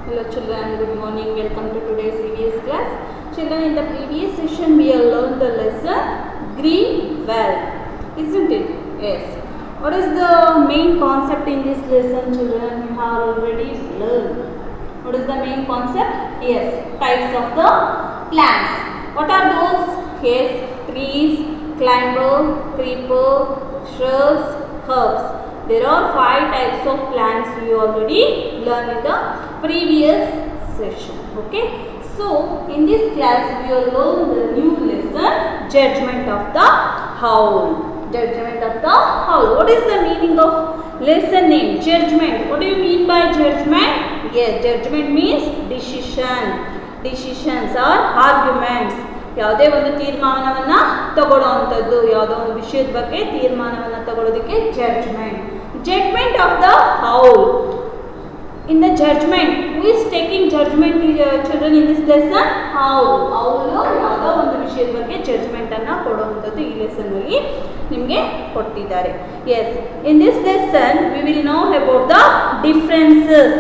Hello children, good morning. Welcome to today's CBS class. Children, in the previous session we have learned the lesson green well, isn't it? Yes. What is the main concept in this lesson, children? You have already learned. What is the main concept? Yes, types of the plants. What are those? Yes, trees, climber, creeper, shrubs, herbs. There are 5 types of plants we already learned in the previous session. Okay. So, in this class we will learn the new lesson, judgment of the howl. Judgment of the howl. What is the meaning of lesson name? Judgment. What do you mean by judgment? Yes, judgment means decision. Decisions or arguments. ಯಾವುದೇ ಒಂದು ತೀರ್ಮಾನವನ್ನು ತಗೊಳ್ಳುವಂಥದ್ದು, ಯಾವುದೋ ಒಂದು ವಿಷಯದ ಬಗ್ಗೆ ತೀರ್ಮಾನವನ್ನು ತಗೊಳ್ಳೋದಕ್ಕೆ judgement of the owl. In the judgement, who is taking judgement children in this lesson? Owl. ಯಾವುದೋ ಒಂದು ವಿಷಯದ ಬಗ್ಗೆ ಜಡ್ಜ್ಮೆಂಟ್ ಅನ್ನು ಕೊಡುವಂಥದ್ದು ಈ ಲೆಸನ್ ಅಲ್ಲಿ ನಿಮಗೆ ಕೊಟ್ಟಿದ್ದಾರೆ. Yes, in this lesson we will know about the differences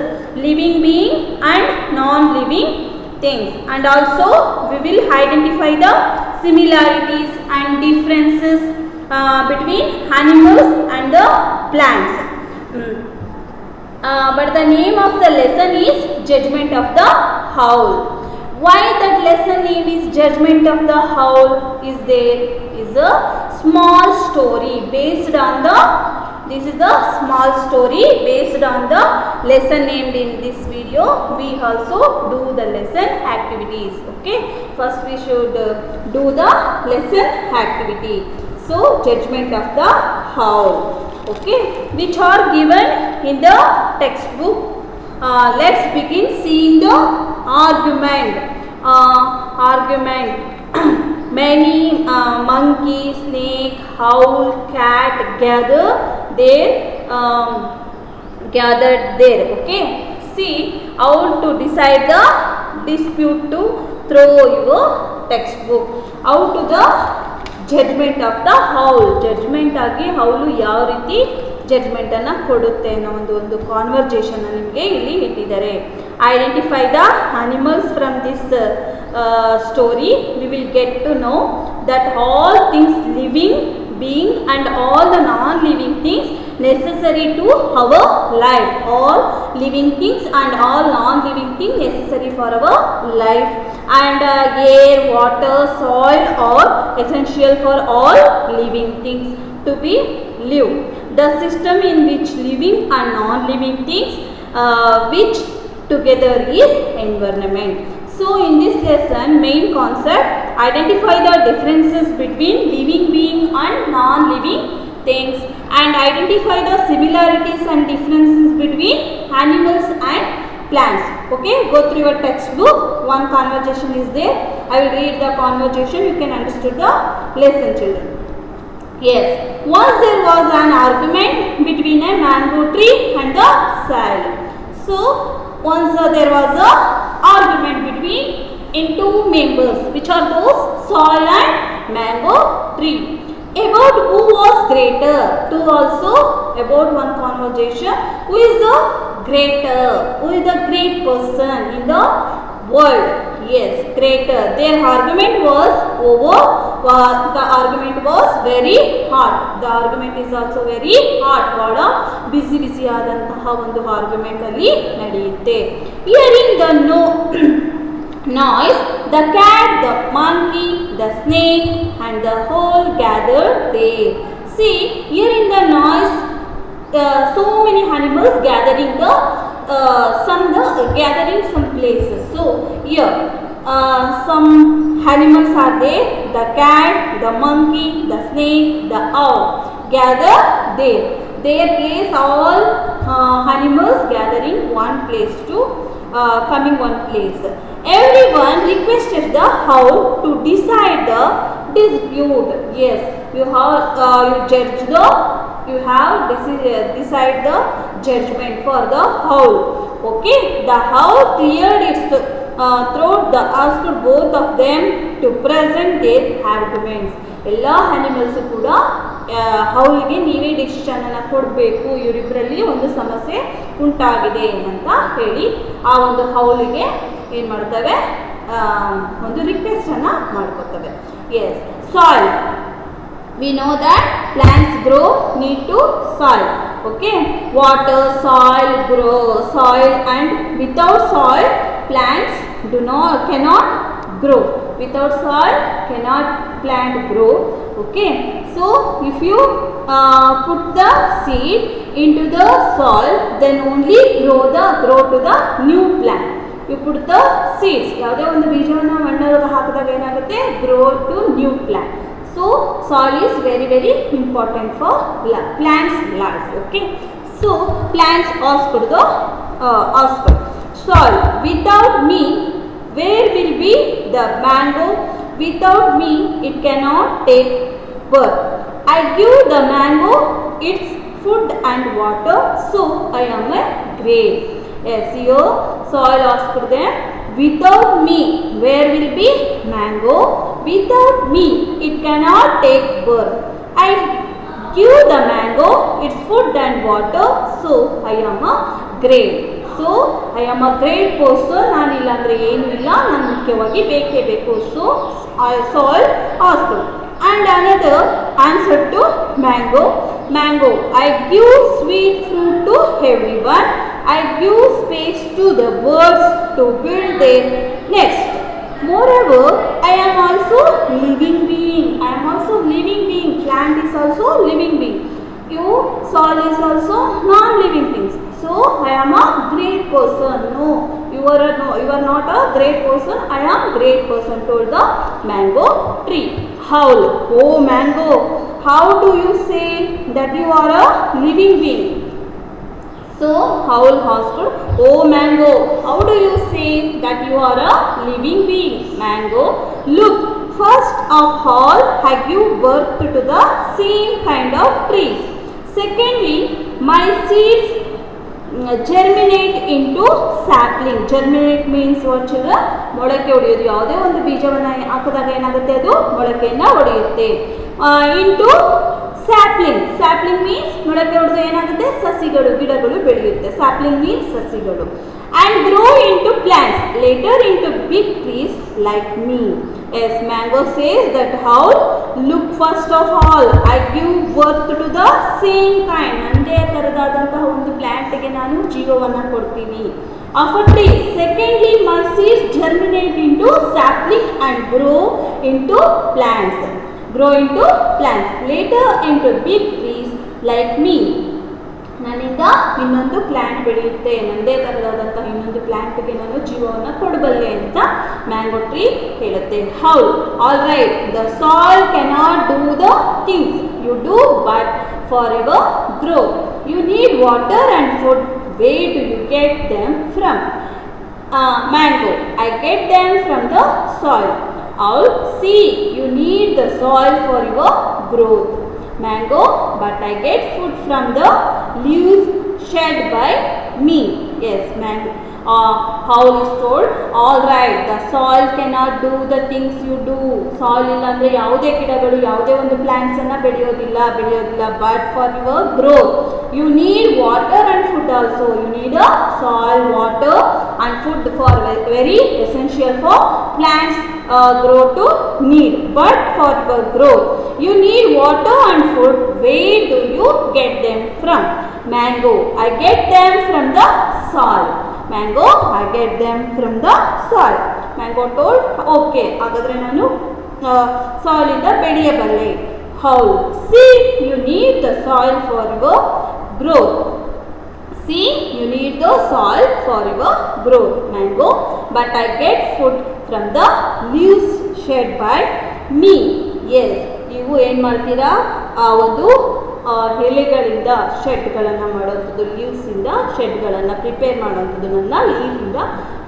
living being and non living things, and also we will identify the similarities and differences between animals and the plants. But the name of the lesson is judgment of the howl. Why that lesson name is judgment of the howl is there is a small story based on the small story based on the lesson named in this video. We also do the lesson activities. Okay, first we should do the lesson activity. So, judgment of the howl. Okay, which are given in the textbook. Let's begin seeing the argument. Many monkey, snake, owl, cat gathered there. Okay, see how to decide the dispute to throw your textbook. How to the judgment of the howl. Judgment ಆಗಿ ಹೌಲು ಯಾವ ರೀತಿ judgment ಅನ್ನು ಕೊಡುತ್ತೆ ಅನ್ನೋ ಒಂದು conversation ನಿಮಗೆ ಇಲ್ಲಿ ಇಟ್ಟಿದ್ದಾರೆ. Identify the animals from this story. We will get to know that all things living being and all the non-living things necessary to our life. All living things and all non-living things necessary for our life. And air, water, soil are essential for all living things to be live. The system in which living and non-living things which together is environment. So, in this lesson, main concept, identify the differences between living being and non-living things, and identify the similarities and differences between animals and plants. Okay, go through your textbook. One conversation is there. I will read the conversation. You can understand the lesson, children. Yes, once there was an argument between a mango tree and the soil. So, once there was a argument between two members, which are those soil and mango tree, about who was greater. To also about one conversation, who is the greater, who is the great person in the world. Yes, greater. Their argument was over. The argument was very hot. The argument is also very hot. ಬಹಳ ಬಿಸಿ ಆದಂತಹ ಒಂದು argument ಅಲ್ಲಿ ನಡೆಯುತ್ತೆ. Hearing the noise, the cat, the monkey, the snake and the whole gathered there. See, hearing the noise, so many animals gathering gathering some places. So here some animals are there. The cat, the monkey, the snake, the owl gather there. Their place, all animals gathering one place to coming one place. Everyone requested the owl to decide the dispute. Yes, you have decide the judgment for the owl. Okay, the owl cleared its throat. The asked both of them to present their arguments. ಎಲ್ಲ animals ಕೂಡ ಹೌಲ್ಗೆ ನೀವೇ ಡಿಸಿಷನನ್ನು ಕೊಡಬೇಕು, ಇವರಿಬ್ಬರಲ್ಲಿ ಒಂದು ಸಮಸ್ಯೆ ಉಂಟಾಗಿದೆ ಅಂತ ಹೇಳಿ ಆ ಒಂದು ಹೌಲಿಗೆ ಏನು ಮಾಡ್ತವೆ, ಒಂದು ರಿಕ್ವೆಸ್ಟನ್ನು ಮಾಡ್ಕೊತವೆ. Yes, soil. We know that plants grow need to soil. Okay, water, soil, grow soil, and without soil plants cannot grow. Without soil cannot plant grow. Okay, so if you put the seed into the soil, then only grow to the new plant. You put the seeds, ಯಾವುದೇ ಒಂದು ಬೀಜವನ್ನು ಮಣ್ಣೊಳಗೆ ಹಾಕಿದಾಗ ಏನಾಗುತ್ತೆ, grow to new plant. So soil is very very important for plants life. Okay, so plants ask soil, without me where will be the mango, without me it cannot take birth. I give the mango its food and water, so I am a grape. Yes, your soil asked them, without me where will be mango, without me it cannot take birth. I give the mango its food and water, so I am a grape. So I am a great person, ನಾನು ಇಲ್ಲ ಅಂದರೆ ಏನೂ ಇಲ್ಲ, ನಾನು ಮುಖ್ಯವಾಗಿ ಬೇಕೇ ಬೇಕು. So soil asked. And another answer to mango, I give sweet fruit to everyone, I give space to the birds to build their nest. Moreover, I am also living being. Plant is also living being. Soil is also non-living things. So I am a great person. No, you are not a great person. I am great person, told the mango tree. Howl, oh mango, how do you say that you are a living being? So howl asked, oh mango, how do you say that you are a living being? Mango, look, first of all I give birth to the same kind of trees. Secondly, my seeds germinate into sapling. Germinate means what children? ಮೊಳಕೆ ಹೊಡೆಯೋದು. ಯಾವುದೇ ಒಂದು ಬೀಜವನ್ನು ಹಾಕಿದಾಗ ಏನಾಗುತ್ತೆ, ಅದು ಮೊಳಕೆಯನ್ನು ಹೊಡೆಯುತ್ತೆ. Into sapling. ಸ್ಯಾಪ್ಲಿಂಗ್ ಮೀನ್ಸ್ ಮೊಳಕೆ ಹೊಡೆದು ಏನಾಗುತ್ತೆ, ಸಸಿಗಳು, ಗಿಡಗಳು ಬೆಳೆಯುತ್ತೆ. ಸ್ಯಾಪ್ಲಿಂಗ್ ಮೀನ್ಸ್ ಸಸಿಗಳು. And grow into plants, later into big trees like me. Yes, mango says that how, look, first of all I give birth to the same kind, ನಂದೇ ತರದಾದಂತಹ ಒಂದು ಪ್ಲಾಂಟ್ಗೆ ನಾನು ಜೀವವನ್ನು ಕೊಡ್ತೀನಿ. Of a tree. Secondly, my seeds germinate into sapling and grow into plants. Later into big trees like me. ನನ್ನಿಂದ ಇನ್ನೊಂದು plant ಬೆಳೆಯುತ್ತೆ, ನನ್ನದೇ ಥರದಾದಂತಹ ಇನ್ನೊಂದು ಪ್ಲ್ಯಾಂಟ್ಗೆ ನಾನು ಜೀವವನ್ನು ಕೊಡಬಲ್ಲೆ ಅಂತ ಮ್ಯಾಂಗೋ ಟ್ರೀ ಹೇಳುತ್ತೆ. How, all right, the soil cannot do the things you do, but forever grow. You need water and food. Where do you get them from? Mango, I get them from the soil. Owl, see, you need the soil for your growth. Mango, but I get food from the leaves shed by me. Yes, mango. Owl is told, all right, the soil cannot do the things you do. Soil ಇಲ್ಲ ಅಂದರೆ ಯಾವುದೇ ಗಿಡಗಳು, ಯಾವುದೇ ಒಂದು ಪ್ಲಾಂಟ್ಸನ್ನು ಬೆಳೆಯೋದಿಲ್ಲ. But for your growth, you need water and food also. You need a soil, water and food for very essential for plants grow to need. But for your growth, you need water and food. Where do you get them from? Mango, I get them from the soil. Mango, I get them from the soil. Mango told, okay, ಹಾಗಾದರೆ ನಾನು ಸಾಯಿಲಿಂದ ಬೆಳೆಯಬಲ್ಲೆ. How? See, you need the soil for your growth. See, you need the soil for your growth. Mango, but I get food from the leaves shed by me. Yes, ನೀವು ಏನು ಮಾಡ್ತೀರಾ, ಆ ಒಂದು ಎಲೆಗಳಿಂದ ಶೆಡ್ಗಳನ್ನು ಮಾಡೋವಂಥದ್ದು, ಲೀವ್ಸಿಂದ ಶೆಡ್ಗಳನ್ನು prepare ಮಾಡೋವಂಥದ್ದನ್ನ ಲೀಫಿಂದ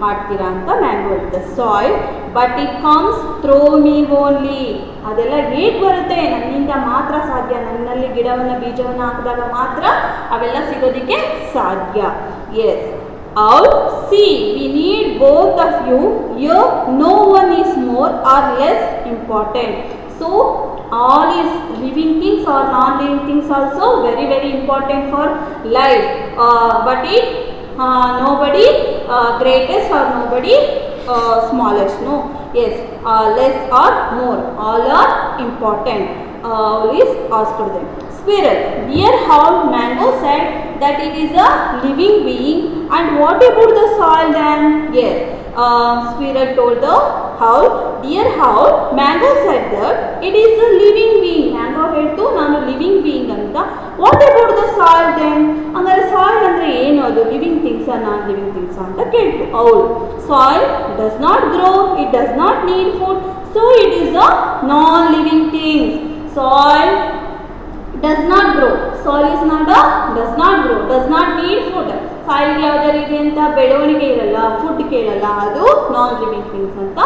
ಮಾಡ್ತೀರಾ ಅಂತ ಮ್ಯಾಂಗೋ ಹೇಳ್ತಾರೆ. Soil, but it comes through me only. ಅದೆಲ್ಲ ಹೇಗೆ ಬರುತ್ತೆ, ನನ್ನಿಂದ ಮಾತ್ರ ಸಾಧ್ಯ. ನನ್ನಲ್ಲಿ ಗಿಡವನ್ನು ಬೀಜವನ್ನು ಹಾಕಿದಾಗ ಮಾತ್ರ ಅವೆಲ್ಲ ಸಿಗೋದಕ್ಕೆ ಸಾಧ್ಯ. Yes, Owl, see, we need both of you. Here, no one is more or less important. So, all is living things or non-living things also very very important for life. But it nobody greatest or nobody smallest. No. Yes. Less or more. All are important. Is asked them. Squirrel. Dear Owl, Mango said that it is a living being. And what about the soil then? Yes. Squirrel told the owl, dear owl, Mango said that it is a living being. Mango ಹೇಳ್ತು ನಾನು living being ಅಂತ. What about the soil then? ಅಂದರೆ soil ಅಂದರೆ ಏನು, ಅದು living things or non living things ಅಂತ ಕೇಳ್ತು owl. Soil does not grow, it does not need food, so it is a non living things. Soil does not grow. Soil is not a does not grow, does not need food. Soil ಯಾವುದೇ ರೀತಿಯಂತ ಬೆಳವಣಿಗೆ ಇರಲ್ಲ, food ಕೇಳಲ್ಲ, ಅದು non living things ಅಂತ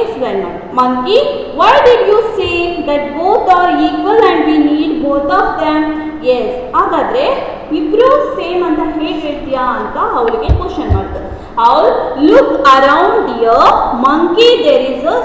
explain ಮಾಡಿ. Monkey, why did you say that both are equal and we need both of them? Yes, ಹಾಗಾದರೆ ಇಬ್ಬರು ಸೇಮ್ ಅಂತ ಹೇಗೆ ಹೇಳ್ತೀಯಾ ಅಂತ ಅವಳಿಗೆ ಕ್ವಶನ್ ಮಾಡ್ತಾರೆ. ಅವ್ರು look around dear monkey, there is a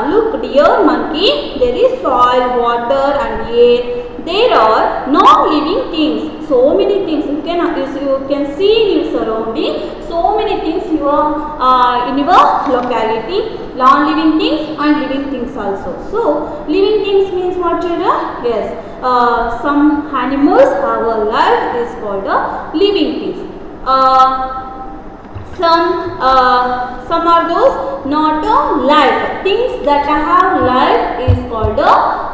look dear monkey, there is soil, water and air. There are non-living things. So many things you can see in your surrounding. So many things you are in your locality. Non-living things and living things also. So living things means what, children? Yes, some animals have a life is called a living things. Some are those not a life. Things that have life is called a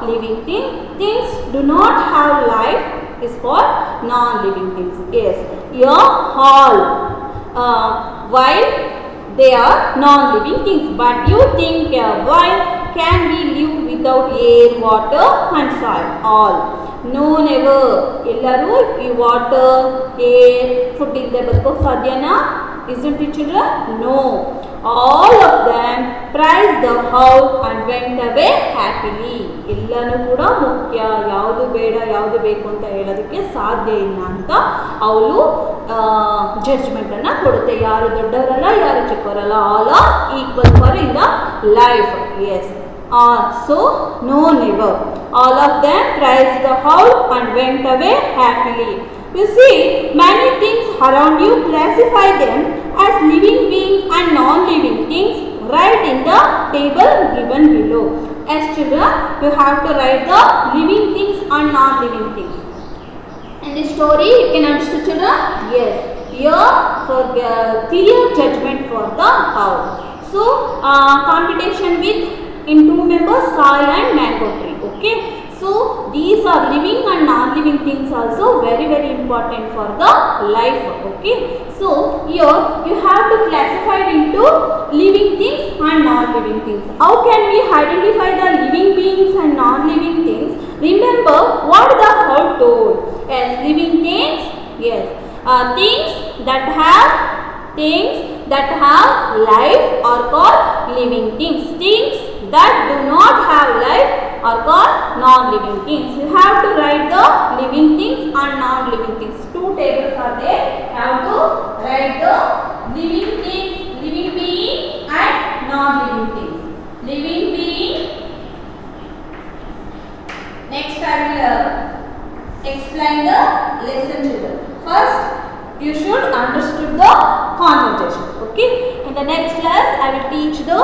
living thing. Things do not have life is called non-living things. Yes, here all while they are non-living things. But you think why can we live without air, water and soil? All. No, never. ಎಲ್ಲರೂ ಈ water, air, food ಇಲ್ಲದೆ ಬದುಕೋಕೆ ಸಾಧ್ಯನಾ? Isn't it, children? No. All of them prized the house and went away happily. ಎಲ್ಲನೂ ಕೂಡ ಮುಖ್ಯ, ಯಾವುದು ಬೇಡ ಯಾವುದು ಬೇಕು ಅಂತ ಹೇಳೋದಕ್ಕೆ ಸಾಧ್ಯ ಇಲ್ಲ ಅಂತ ಅವಳು ಜಡ್ಜ್ಮೆಂಟನ್ನು ಕೊಡುತ್ತೆ. ಯಾರು ದೊಡ್ಡವರಲ್ಲ, ಯಾರು ಚಿಕ್ಕವರಲ್ಲ, all are equal for in the life. Yes. So, no, never. All of them prized the house and went away happily. You see, many things around you, classify them as living beings and non-living things. Write in the table given below. As children, you have to write the living things and non-living things. In this story, you can understand, children? Yes. Here, for clear judgment for the owl. So, competition with in two members, soil and mango tree. Okay. So these are living and non-living things also very very important for the life. Okay. So here you have to classify it into living things and non-living things. How can we identify the living beings and non-living things? Remember what the owl told. As living things, yes, things that have life are called living things. Things that do not have life are called non-living things. You have to write the living things and non-living things. Two tables are there. You have to write the living things, living being and non-living things. Living being. Next I will explain the lesson, children. First, you should understood the conversation. Okay. In the next class, I will teach the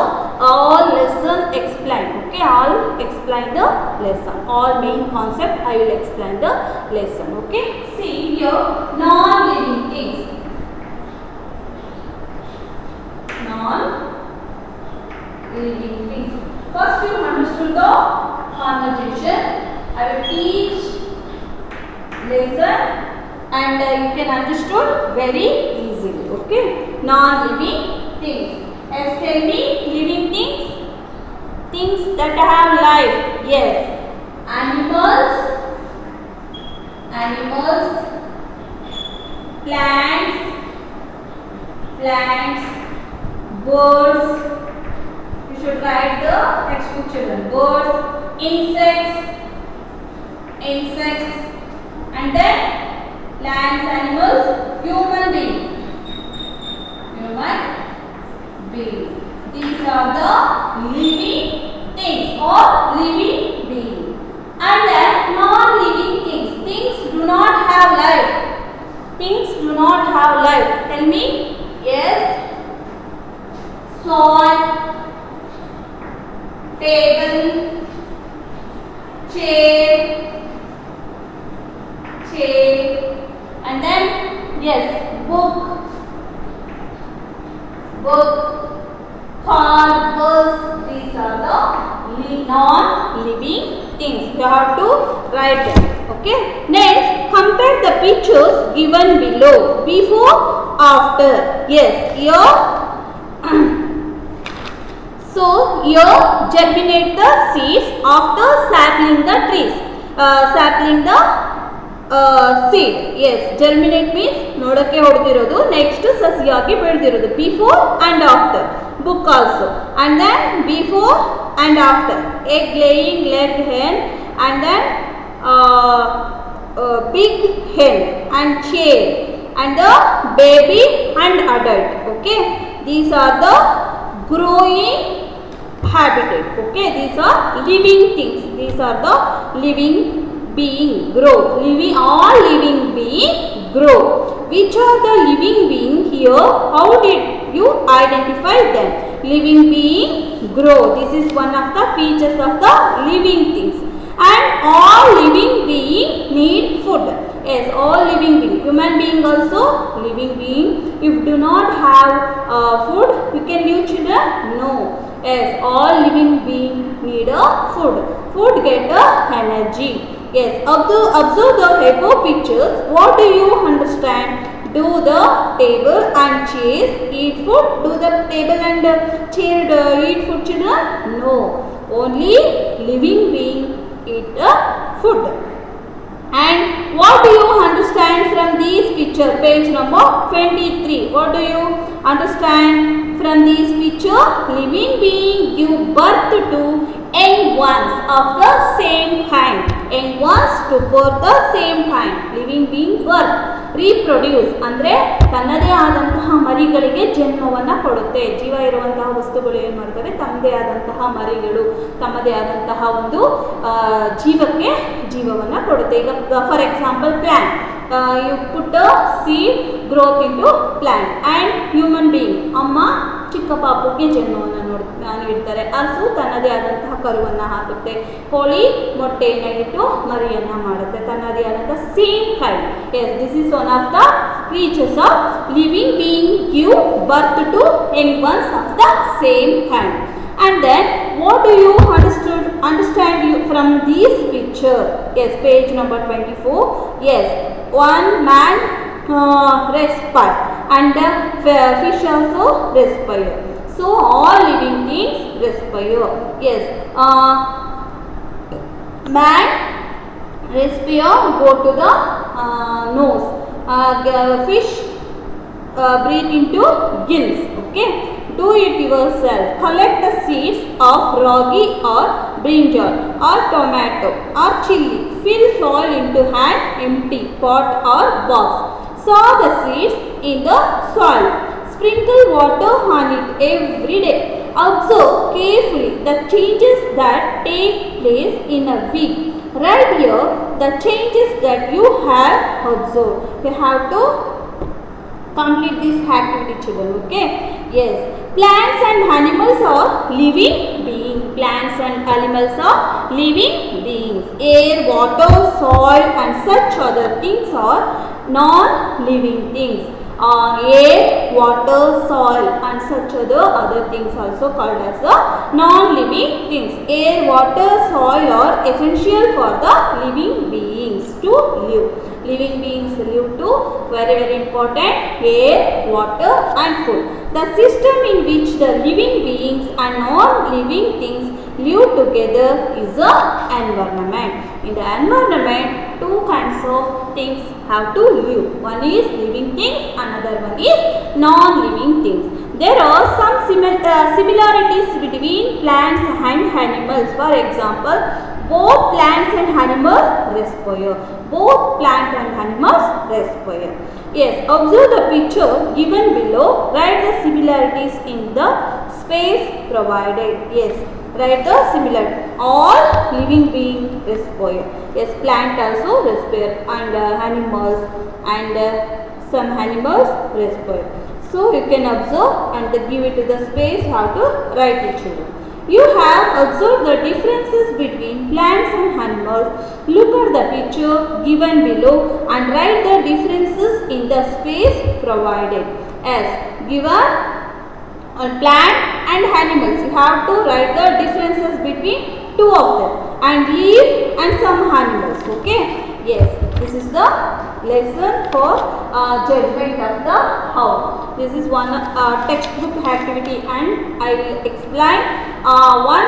all lesson explain. Okay. I'll explain the lesson. All main concept I will explain the lesson. Okay. See here, non-living things. Non-living things. First, you understood the conversation. I will teach lesson. And you can understood very easily. Okay. Non-living things. As tell me, living things, things that have life. Yes. Animals, plants, birds. You should write the textbook, children. Birds, insects, and then plants, animals, human being. These are the living things or living beings. And then non-living things. Things do not have life. Things do not have life. Tell me. Yes. Soil, table, chair, and then yes, book, car, bus. These are the non-living things. You have to write them. Okay. Next, compare the pictures given below. Before, after. Yes, here. So here germinate the seeds after sapling the trees. Sapling the seed. Yes, germinate means ನೋಡಕ್ಕೆ ಹೊಡೆದಿರೋದು. Next ಸಸಿಯಾಗಿ ಬೆಳೆದಿರೋದು. Before and after. Book also. And then before and after. Egg laying, leg hen, and then big hen and chair, and the baby and adult. Okay, these are the growing habitat. Okay, these are living things. These are the living being grow. All living being grow. Which are the living being here? How did you identify them? Living being grow. This is one of the features of the living things. And all living being need food. Yes, all living being. Human being also living being. If do not have food, you can live, children? No. Yes, all living being need a food. Food get the energy. Yes, observe the above pictures. What do you understand? Do the table and chairs eat food? Do the table and chair eat food, children? No. Only living being eat the food. And what do you understand from this picture? Page number 23. What do you understand from this picture? Living being give birth to young ones of the same kind. Young ones to birth the same kind. Living being birth. Reproduce ಅಂದರೆ ತನ್ನದೇ ಆದಂತಹ ಮರಿಗಳಿಗೆ ಜನ್ಮವನ್ನು ಕೊಡುತ್ತೆ. ಜೀವ ಇರುವಂತಹ ವಸ್ತುಗಳು ಏನು ಮಾಡ್ತವೆ? ತಮ್ಮದೇ ಆದಂತಹ ಮರಿಗಳು, ತಮ್ಮದೇ ಆದಂತಹ ಒಂದು ಜೀವಕ್ಕೆ ಜೀವವನ್ನು ಕೊಡುತ್ತೆ. ಈಗ for example plant. You put a seed growth into plant. And human being. ಅಮ್ಮ ಚಿಕ್ಕ ಪಾಪುಗೆ ಜನ್ಮವನ್ನು ನೀಡ್ತಾರೆ. ಹಸು ತನ್ನದೇ ಆದಂತಹ ಕರುವನ್ನು ಹಾಕುತ್ತೆ. ಕೋಳಿ ಮೊಟ್ಟೆಯನ್ನು ಇಟ್ಟು ಮರಿಯನ್ನು ಮಾಡುತ್ತೆ. ತನ್ನದೇ ಆದಂತಹ same kind. Yes, this is one of the features of living being give birth to young ones of the same kind. And then what do you understand you from this picture? Yes, page number 24. Yes, one man respire and fish also respire. So all living things respire. Yes, man respire go to the nose. Fish breathe into gills. Okay, do it yourself. Collect the seeds of ragi or brinjal or tomato or chili. Fill soil into hand, empty pot or box. Sow the seeds in the soil. Sprinkle water on it every day. Observe carefully the changes that take place in a week. Write here the changes that you have observed. You have to complete this activity, children. Okay. Yes. Plants and animals are living beings. Plants and animals are living beings. Air, water, soil and such other things are non-living things. Air, water, soil and such other things also called as the non-living things. Air, water, soil are essential for the living beings to live. Living beings live to very important air, water and food. The system in which the living beings and non-living things live together is the environment. In the environment, two kinds of things have to live. One is living things, another one is non-living things. There are some similarities between plants and animals. For example, both plants and animals respire. Both plants and animals respire. Yes, observe the picture given below. Write the similarities in the space provided. Yes, write the similarity. All living beings respire. Yes, plant also respire, and animals, and some animals respire. So you can observe and give it to the space how to write it, children. You have observed the differences between plants and animals. Look at the picture given below and write the differences in the space provided. As given on plant and animals, you have to write the differences between two of them, and leaf and some animals. Okay. Yes, this is the lesson for judgment of the how. This is one textbook activity, and I will explain one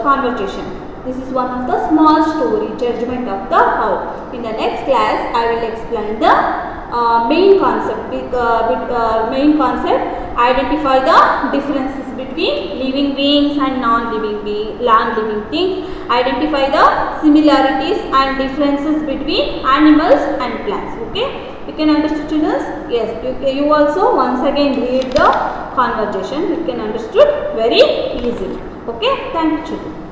conversation. This is one of the small story, judgment of the how. In the next class, I will explain the main concept. Main concept. Identify the differences between living beings and non-living things. Identify the similarities and differences between animals and plants. Okay, you can understand, students? Yes, you also once again read the conversation. You can understood very easily. Okay, thank you, children.